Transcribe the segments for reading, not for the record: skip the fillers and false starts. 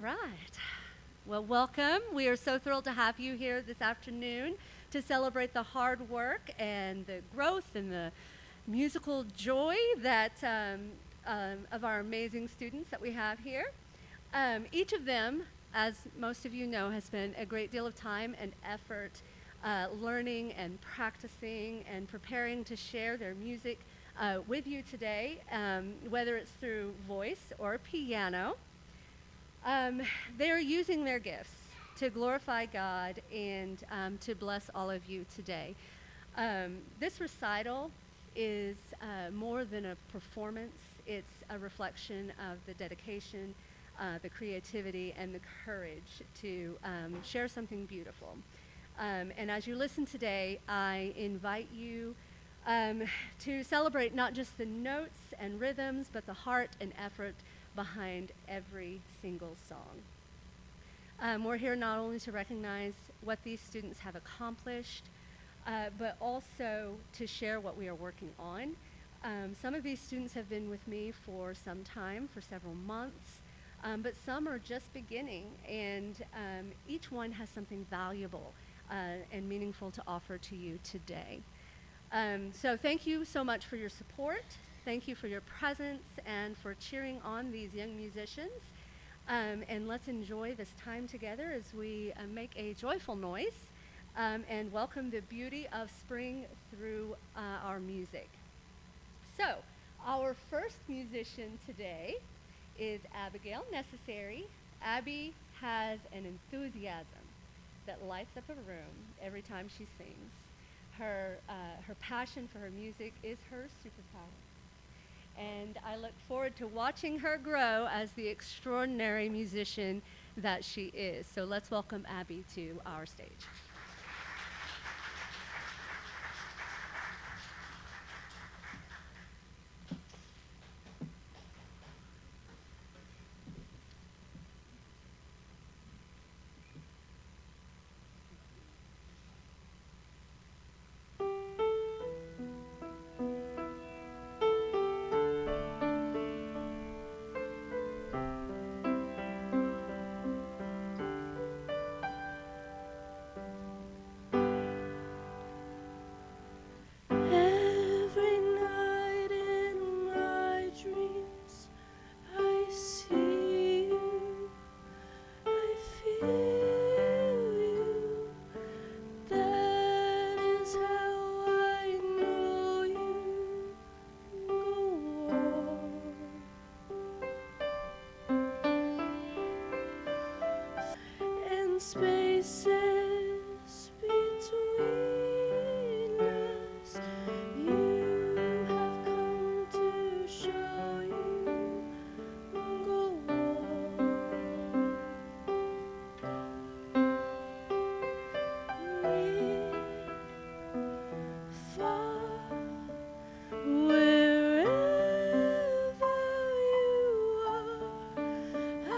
right. Well, welcome. We are so thrilled to have you here this afternoon to celebrate the hard work and the growth and the musical joy that of our amazing students that we have here. Each of them, as most of you know, has spent a great deal of time and effort learning and practicing and preparing to share their music with you today, whether it's through voice or piano. They are using their gifts to glorify God and to bless all of you today. This recital is more than a performance. It's a reflection of the dedication, the creativity, and the courage to share something beautiful. And as you listen today, I invite you to celebrate not just the notes and rhythms, but the heart and effort behind every single song. We're here not only to recognize what these students have accomplished, but also to share what we are working on. Some of these students have been with me for some time, for several months, but some are just beginning, and each one has something valuable and meaningful to offer to you today. So thank you so much for your support. Thank you for your presence and for cheering on these young musicians. And let's enjoy this time together as we make a joyful noise and welcome the beauty of spring through our music. So, our first musician today is Abigail Necessary. Abby has an enthusiasm that lights up a room every time she sings. Her passion for her music is her superpower. And I look forward to watching her grow as the extraordinary musician that she is. So let's welcome Abby to our stage. Spaces between us, you have come to show you go on. Near, far, wherever you are, I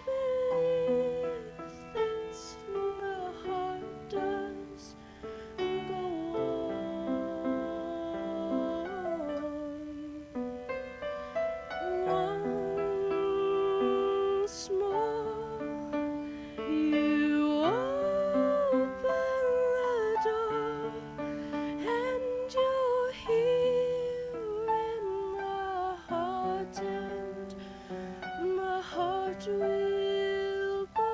believe that's the heart does go on. Once more, you open the door, and you're here in my heart, and my heart will go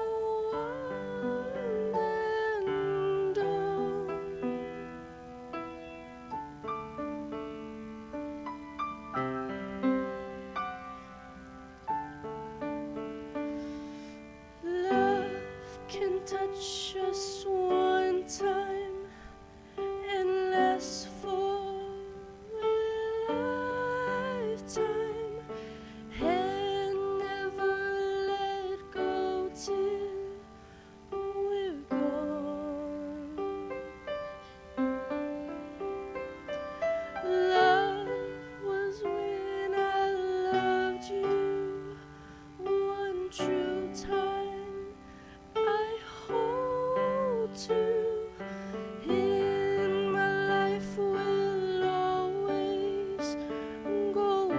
on and on. Love can touch us one time and last for a lifetime, and never let go till we're gone. Love was when I loved you one true time. I hold to in my life will always go on.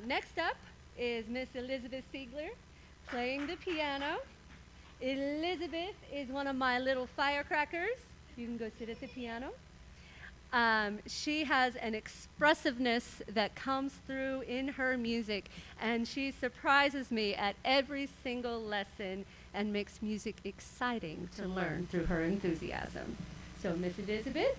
Next up is Miss Elizabeth Siegler playing the piano. Elizabeth is one of my little firecrackers. You can go sit at the piano. She has an expressiveness that comes through in her music, and she surprises me at every single lesson and makes music exciting to learn through her enthusiasm. So, Miss Elizabeth.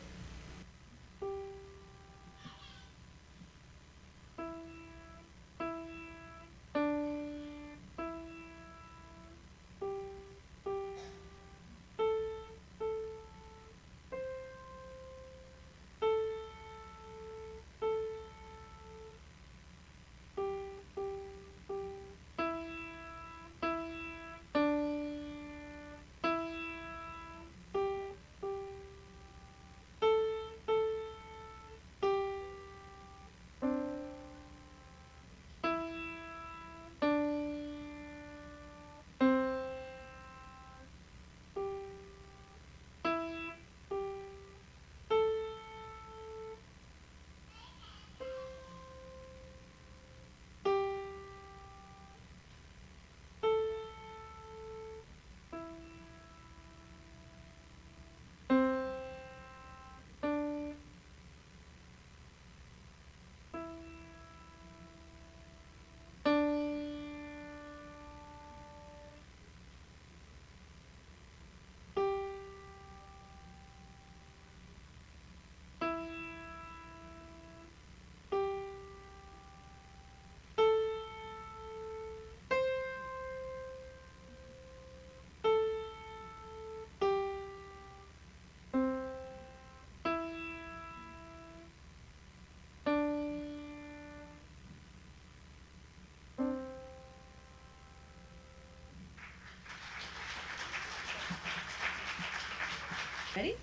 Ready?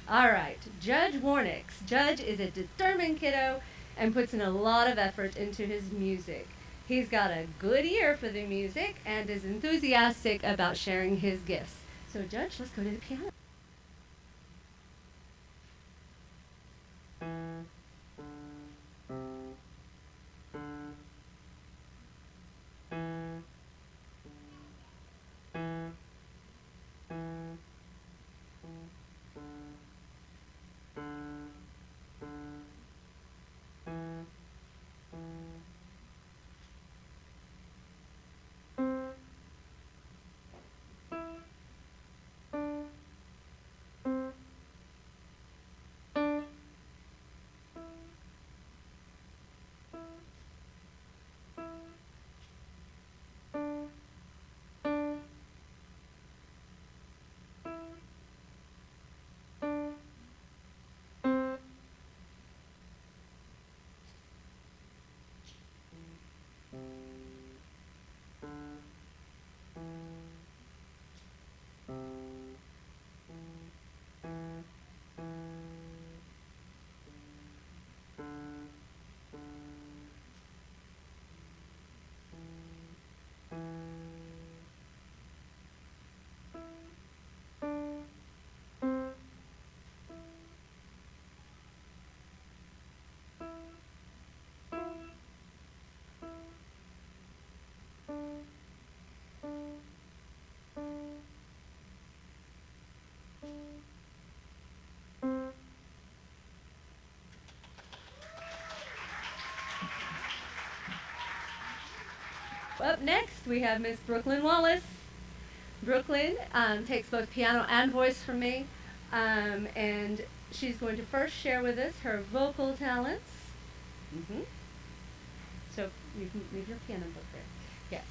All right, Judge Warnick's. Judge is a determined kiddo and puts in a lot of effort into his music. He's got a good ear for the music and is enthusiastic about sharing his gifts. So, Judge, let's go to the piano. Up next, we have Miss Brooklyn Wallace. Brooklyn takes both piano and voice from me, and she's going to first share with us her vocal talents. Mm-hmm. So you can leave your piano book there.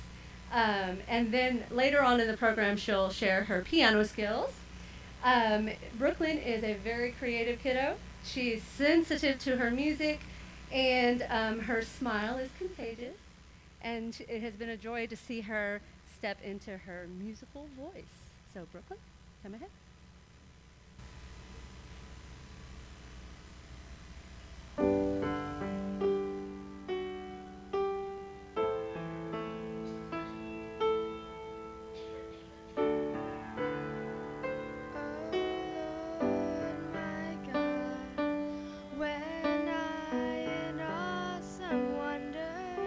Yes. And then later on in the program, she'll share her piano skills. Brooklyn is a very creative kiddo. She's sensitive to her music, and her smile is contagious. And it has been a joy to see her step into her musical voice. So, Brooklyn, come ahead. When I in awesome wonder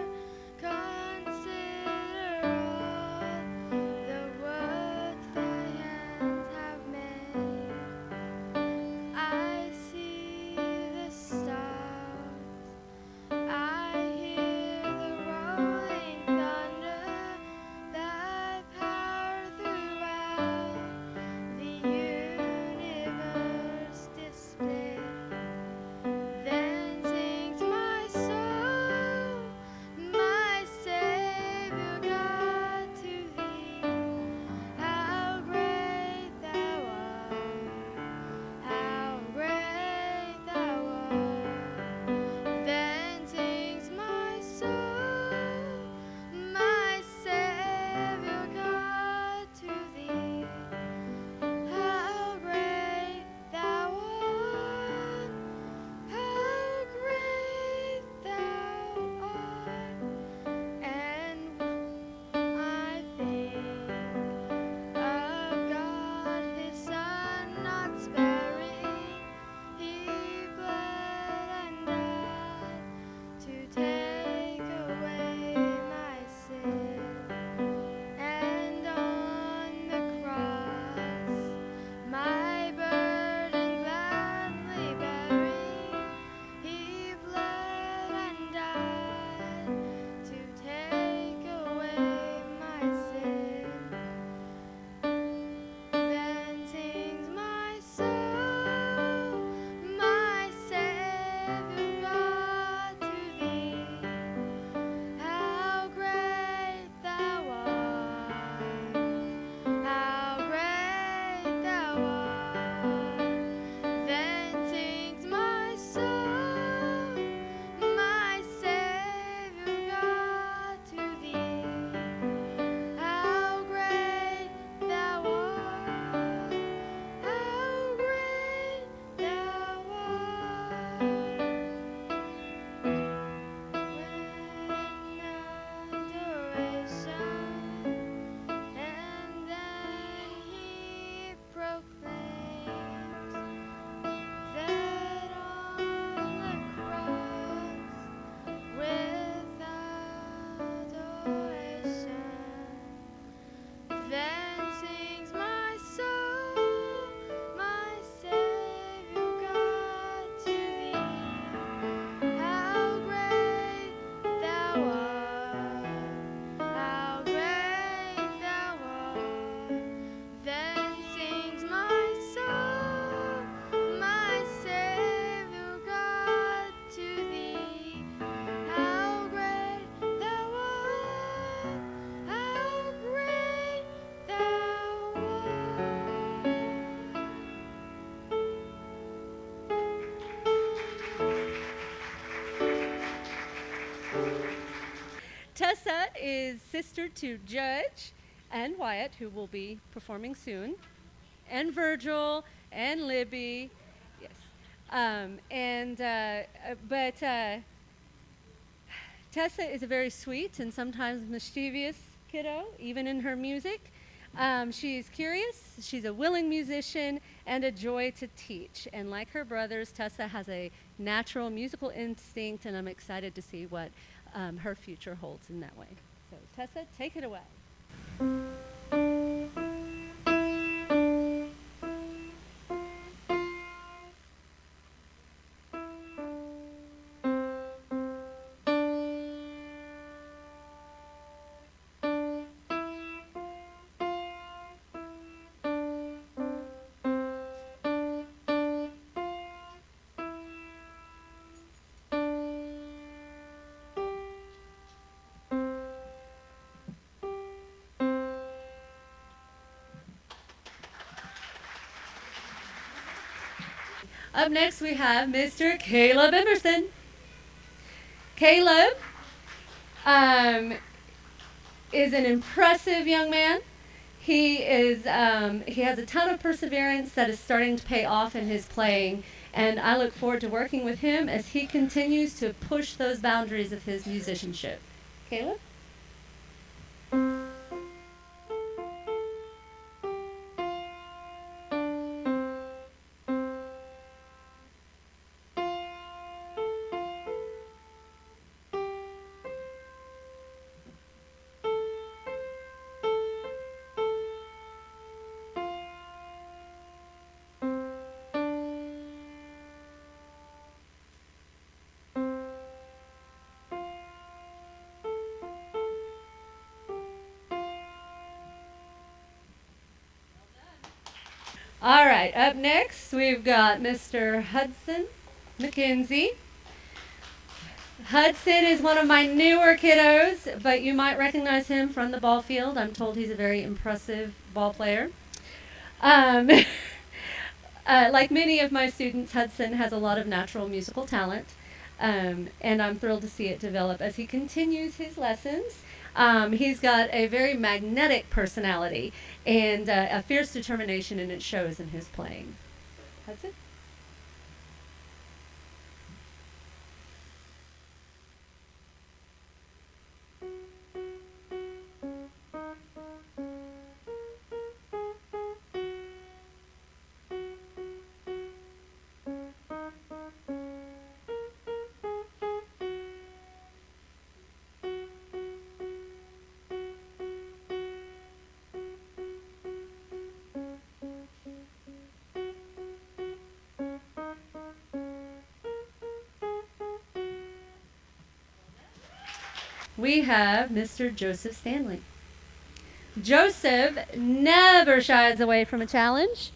Tessa is sister to Judge and Wyatt, who will be performing soon, and Virgil and Libby. Yes. But Tessa is a very sweet and sometimes mischievous kiddo, even in her music. She's curious, she's a willing musician, and a joy to teach. And like her brothers, Tessa has a natural musical instinct, and I'm excited to see what her future holds in that way. So, Tessa, take it away. Up next, we have Mr. Caleb Emerson. Caleb um, is an impressive young man. He has a ton of perseverance that is starting to pay off in his playing, and I look forward to working with him as he continues to push those boundaries of his musicianship. Caleb? All right, up next, we've got Mr. Hudson McKenzie. Hudson is one of my newer kiddos, but you might recognize him from the ball field. I'm told he's a very impressive ball player. Um, like many of my students, Hudson has a lot of natural musical talent, and I'm thrilled to see it develop as he continues his lessons. He's got a very magnetic personality and a fierce determination, and it shows in his playing. Hudson? We have Mr. Joseph Stanley. Joseph never shies away from a challenge,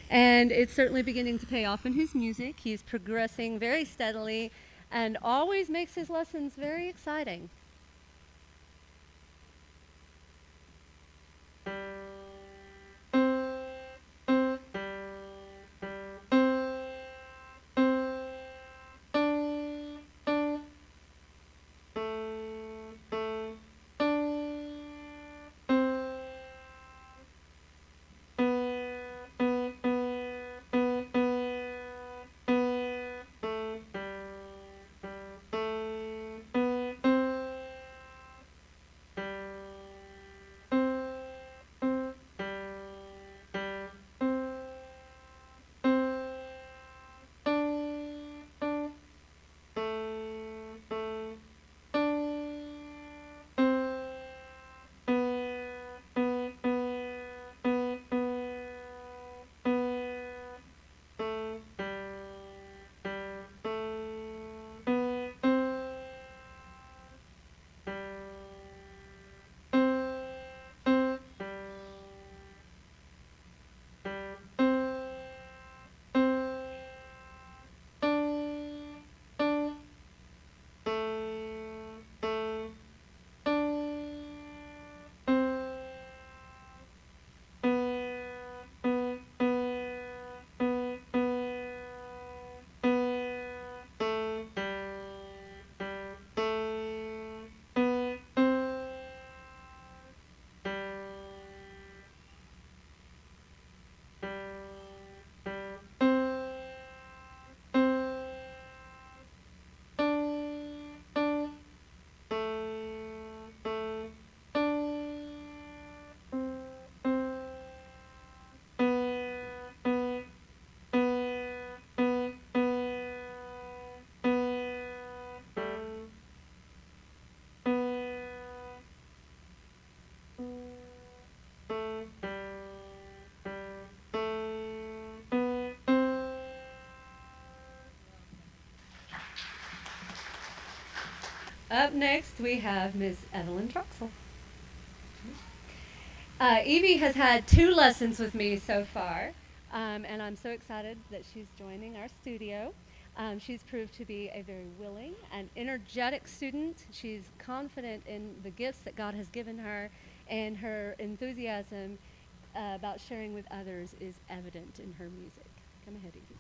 and it's certainly beginning to pay off in his music. He's progressing very steadily and always makes his lessons very exciting. Up next, we have Ms. Evelyn Troxel. Evie has had 2 lessons with me so far, and I'm so excited that she's joining our studio. She's proved to be a very willing and energetic student. She's confident in the gifts that God has given her, and her enthusiasm about sharing with others is evident in her music. Come ahead, Evie.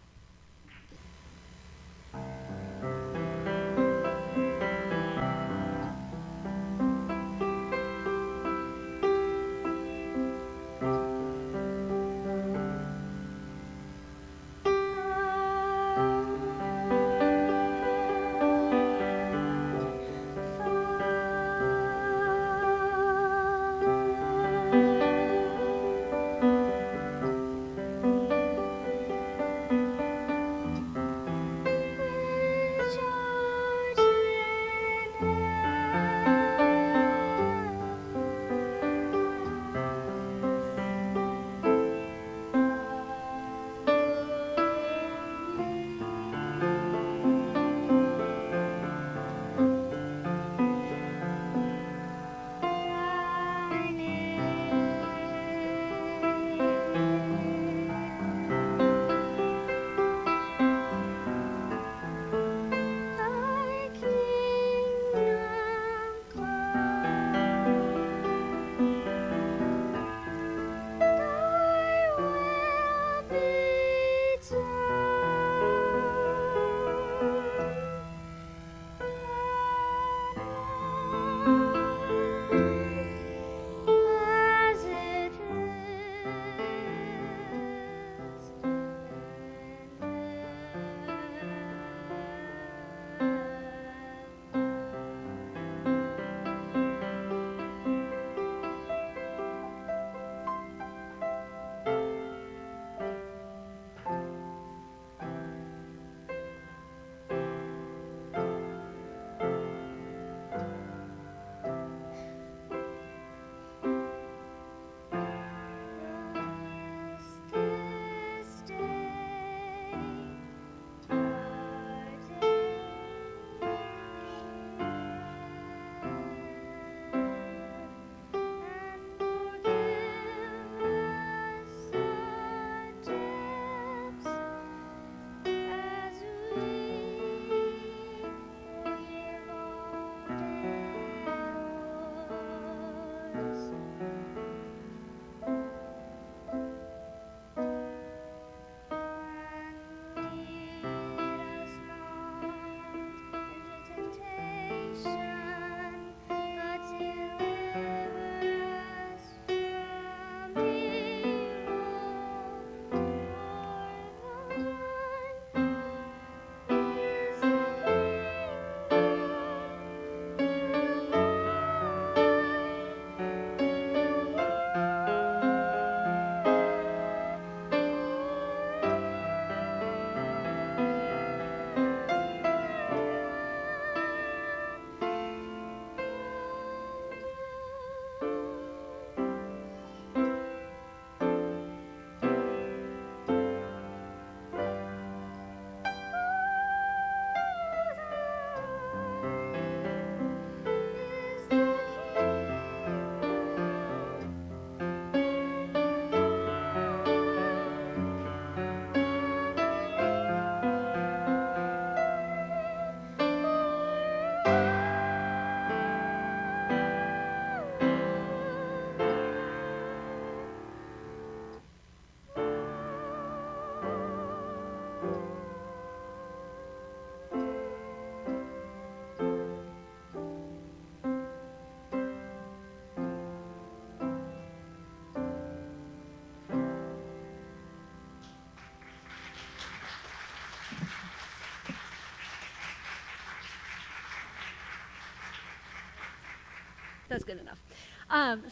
That's good enough.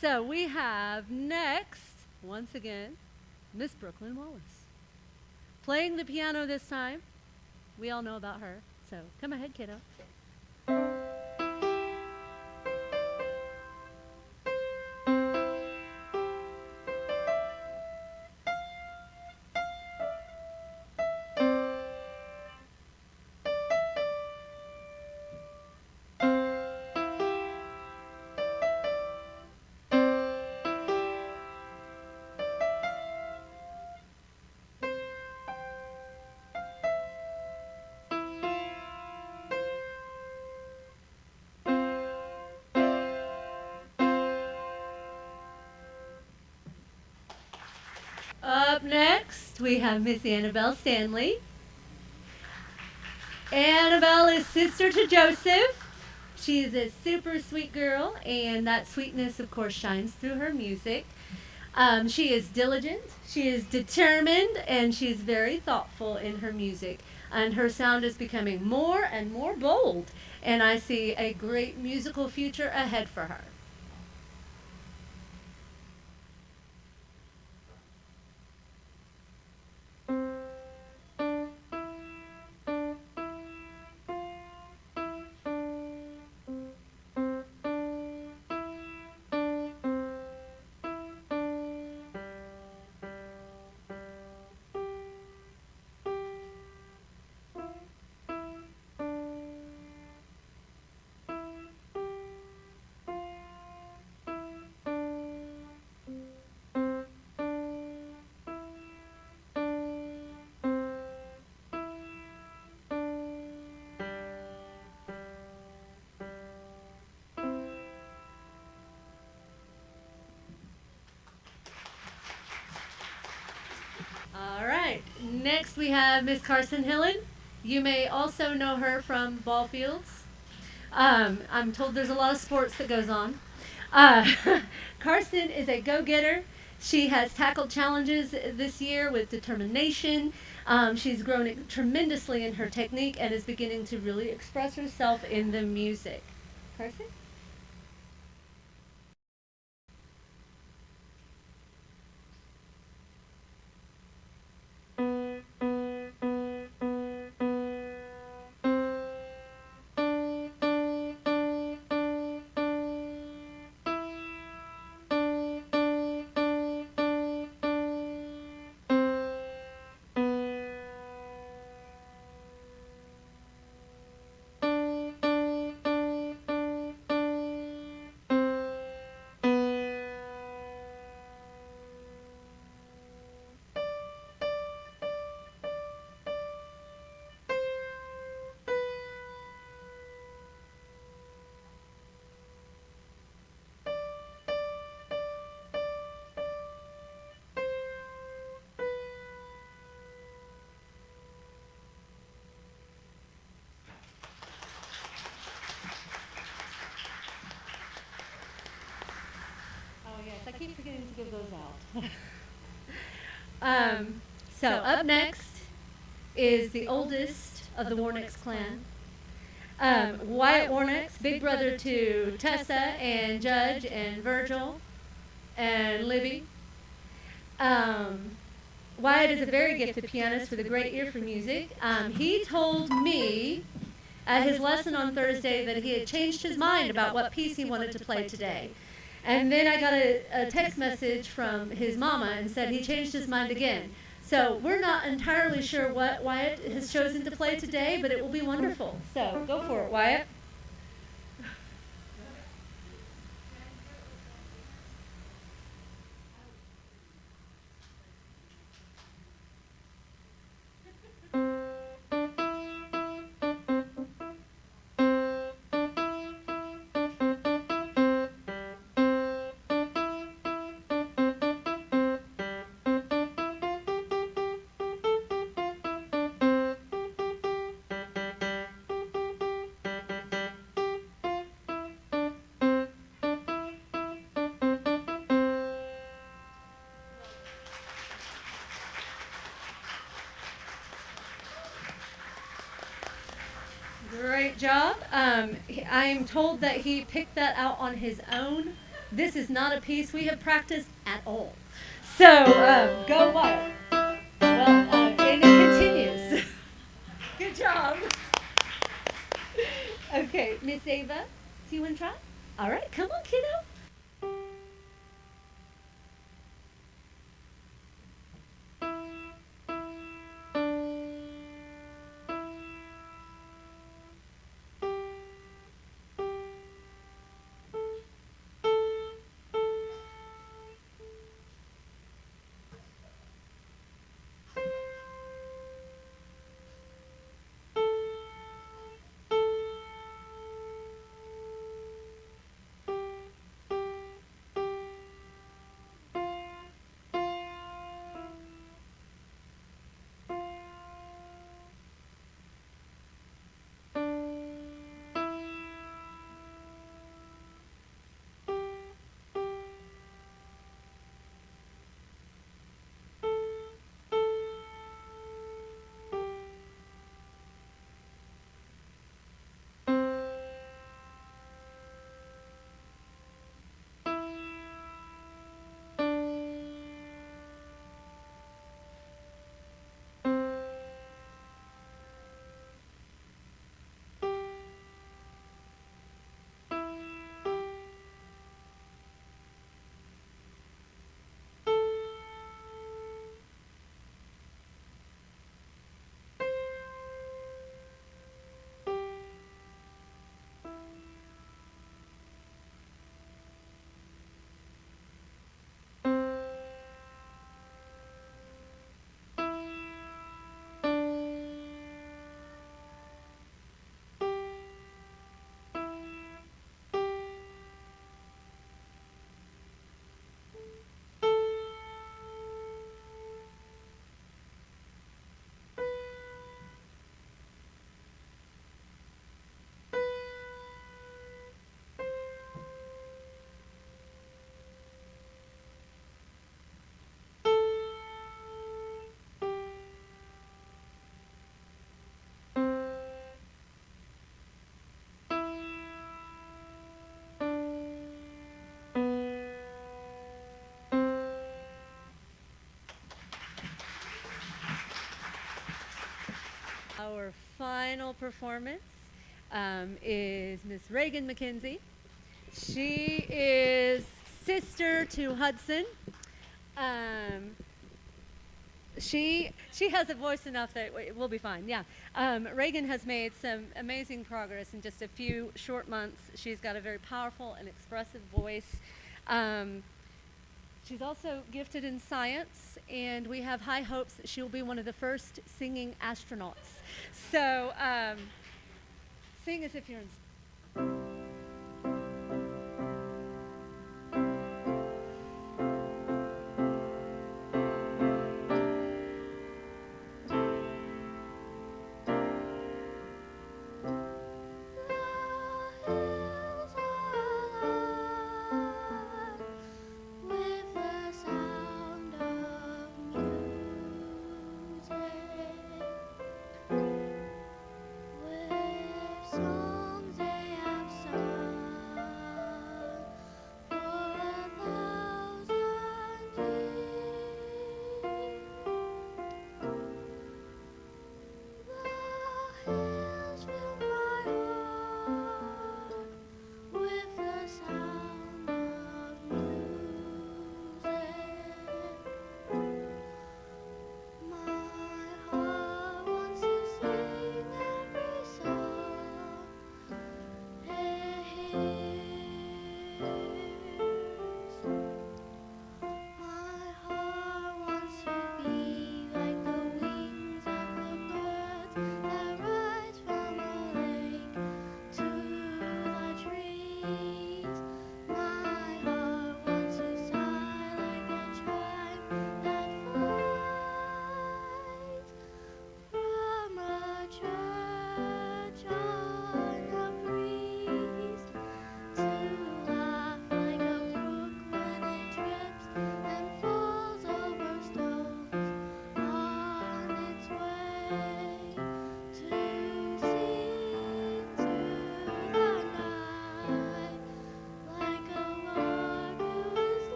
So we have next, once again, Miss Brooklyn Wallace. Playing the piano this time. We all know about her. So come ahead, kiddo. up next, we have Miss Annabelle Stanley. Annabelle is sister to Joseph. She is a super sweet girl, and that sweetness, of course, shines through her music. She is diligent, she is determined, and she's very thoughtful in her music. And her sound is becoming more and more bold, and I see a great musical future ahead for her. All right. Next, we have Miss Carson Hillen. You may also know her from ball fields. I'm told there's a lot of sports that goes on. Uh, Carson is a go-getter. She has tackled challenges this year with determination. She's grown tremendously in her technique and is beginning to really express herself in the music. Carson? Oh, yes, I keep forgetting to give those out. um, so, up next is the oldest of the Warnix clan. Wyatt Warnix, big brother to Tessa and Judge and Virgil and Libby. Um, Wyatt is a very gifted pianist with a great ear for music. He told me at his lesson on Thursday that he had changed his mind about what piece he wanted to play today. And then I got a text message from his mama and said he changed his mind again. So we're not entirely sure what Wyatt has chosen to play today, but it will be wonderful. So go for it, Wyatt. Great job. I am told that he picked that out on his own. This is not a piece we have practiced at all. So go Wyatt. Well, and it continues. Good job. Okay, Miss Ava, do you want to try? All right, come on, kiddo. our final performance is Miss Reagan McKenzie. She is sister to Hudson. Um, she has a voice enough that we'll be fine. Yeah. Reagan has made some amazing progress in just a few short months. She's got a very powerful and expressive voice. She's also gifted in science, and we have high hopes that she'll be one of the first singing astronauts. So sing as if you're in.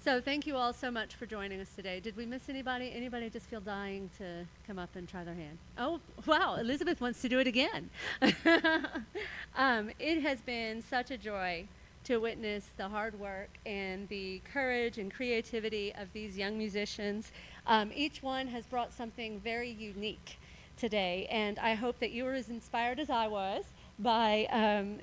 So thank you all so much for joining us today. Did we miss anybody? Anybody just feel dying to come up and try their hand? Oh, wow, Elizabeth wants to do it again. It has been such a joy to witness the hard work and the courage and creativity of these young musicians. Each one has brought something very unique today, and I hope that you were as inspired as I was by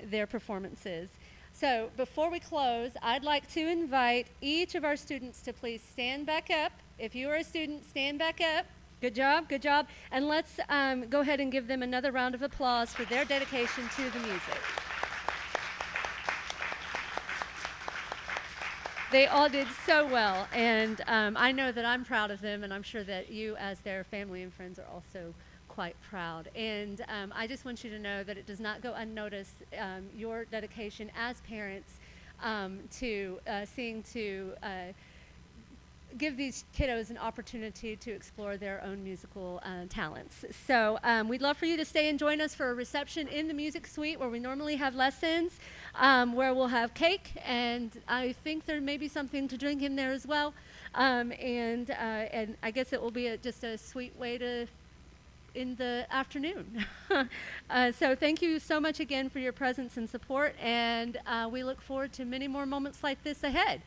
their performances. So before we close, I'd like to invite each of our students to please stand back up. If you are a student, stand back up. Good job, good job. And let's go ahead and give them another round of applause for their dedication to the music. They all did so well, and I know that I'm proud of them, and I'm sure that you, as their family and friends, are also quite proud. And I just want you to know that it does not go unnoticed, your dedication as parents to seeing to give these kiddos an opportunity to explore their own musical talents. So we'd love for you to stay and join us for a reception in the music suite where we normally have lessons, where we'll have cake, and I think there may be something to drink in there as well. And I guess it will be just a sweet way to in the afternoon. So thank you so much again for your presence and support, and we look forward to many more moments like this ahead.